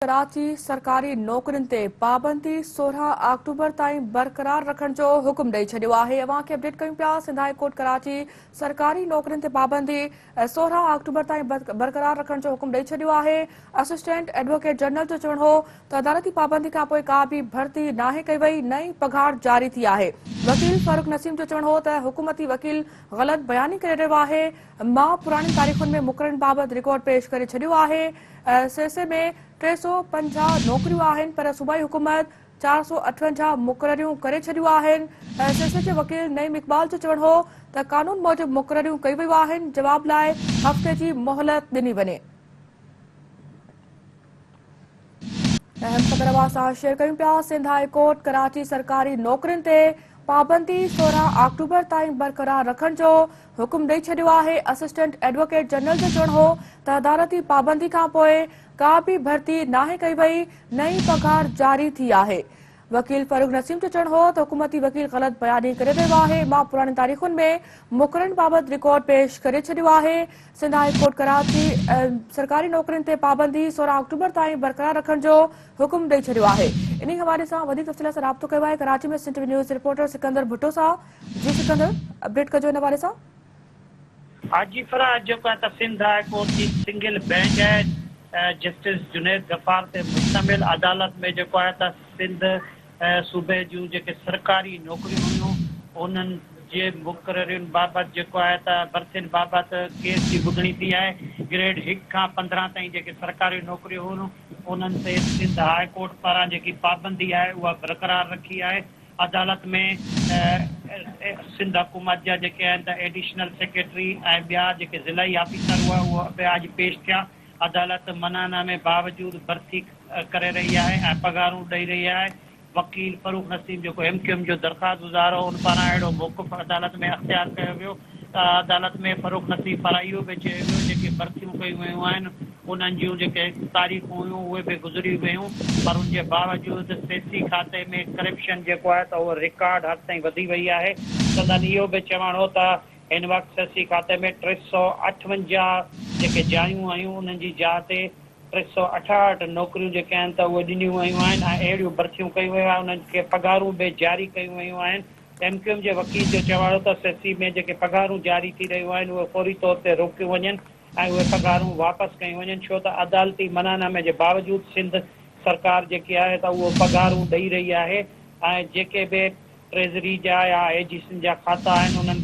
कराची सरकारी नौकरियुनि ते पाबंदी 16 अक्टूबर ताईं बरक़रार रखण जो हुकुम ॾेई छॾियो आहे। अवां खे अपडेट कयूं पिया। सिंध हाई कोर्ट कराची सरकारी नौकरियुनि ते पाबंदी 16 अक्टूबर ताईं बरक़रार रखण जो हुकुम ॾेई छॾियो आहे। असिस्टेंट एडवोकेट जनरल जो चवणु हो त अदालती पाबंदी खां पोइ का बि भर्ती नाहे कई वई, नई पघार जारी थी आहे। वकील फारूक नसीम जो चवणु हो त हुकूमती वकील ग़लति बयानी करे रहियो आहे। मां पुराणी तारीख़ुनि में मुक़ररनि बाबति रिकॉर्ड पेश करे छॾियो आहे। सिलसिले में 350 नौकरियूं आहिनि, पर सूबाई हुकूमत 458 मुक़ररियूं करे छॾियूं आहिनि। सिलसिले जे वकील नईम इक़बाल जो चवणु हो त कानून मूजिबि मुक़ररियूं कई वयूं आहिनि। जवाब लाइ हफ़्ते जी मोहलत ॾिनी वञे। अहम ख़बर अवां सां शेयर कयूं पिया। सिंध हाई कोर्ट कराची सरकारी नौकरियुनि ते पाबंदी 16 अक्टूबर ताईं बरक़रार रखण जो हुकुम ॾेई छॾियो आहे। असिस्टेंट एडवोकेट जनरल जो चवणु हो त अदालती पाबंदी खां पोइ का बि भर्ती नाहे कई वई, नई पघार जारी थी आहे। वकील फारूक नसीम जो चवणु हो त हुकूमती वकील ग़लति बयानी करे रहियो आहे। मां पुराणी तारीख़ुनि में मुक़ररनि बाबति रिकॉर्ड पेश करे छॾियो आहे। सिंध हाई कोर्ट कराची सरकारी नौकरियुनि ते पाबंदी 16 अक्टूबर ताईं बरक़रार रखण जो हुकुम ॾेई छॾियो आहे। इन हवाले सां वधीक तफ़सील सां राब्तो कयो आहे कराची में Sindh TV news reporter Sikandar Bhutto सां। जी सिकंदर, अपडेट कजो इन हवाले सां। हाजी फराज जेको आहे त सिंध हाई कोर्ट जी सिंगल बेंच आहे जस्टिस जुनैद गफ़ार ते मुश्तमिल अदालत में जेको आहे त सिंध सूबे जूं जेके सरकारी नौकरियूं हुयूं उन्हनि जे मुक़ररियुनि बाबति जेको आहे त भर्तियुनि बाबति केस जी ॿुधणी थी आहे। ग्रेड 1 खां 15 ताईं जेके सरकारी नौकरियूं हुयूं उन्हनि ते सिंध हाई कोर्ट पारां जेकी पाबंदी आहे उहा बरक़रार रखी आहे। अदालत में सिंध हुकूमत जा जेके आहिनि त एडिशनल सेक्रेटरी ऐं ॿिया जेके ज़िलाई ऑफिसर हुआ उहे अॼु पेश थिया। अदालत मनानामे बावजूदि भर्ती करे रही आहे ऐं पघारूं ॾेई रही आहे। वकील फारूक नसीम जेको MQM जो दरख़्वास्त गुज़ार हो उन पारां अहिड़ो मौक़िफ़ अदालत में अख़्तियार कयो वियो त अदालत में फारूक नसीम पारां इहो बि चयो वियो जेके भर्तियूं कयूं वयूं आहिनि उन्हनि जूं जेके तारीख़ूं हुयूं उहे बि गुज़री वियूं, पर उनजे बावजूदि सेसी खाते में करप्शन जेको आहे त उहो रिकॉर्ड हद ताईं वधी वई आहे। संदन इहो बि चवणु हो त हिन वक़्तु सेसी खाते में 358 जेके जायूं आहियूं उन्हनि जी जाइ ते 368 नौकरियूं जेके आहिनि त उहे ॾिनियूं वयूं आहिनि ऐं अहिड़ियूं भर्तियूं कयूं वयूं आहिनि, उन्हनि खे पघारूं बि जारी कयूं वयूं आहिनि। MQM जे वकील जो चवणु हो त सेसी में जेके पघारूं जारी थी रहियूं आहिनि उहे फौरी तौर ते रोकियूं वञनि ऐं उहे पघारूं वापसि कयूं वञनि, छो त अदालती मनानामे जे बावजूदि सिंध सरकार जेकी आहे त उहो पघारूं ॾेई रही आहे ऐं जेके बि ट्रेज़री जा या AGCN जा खाता आहिनि उन्हनि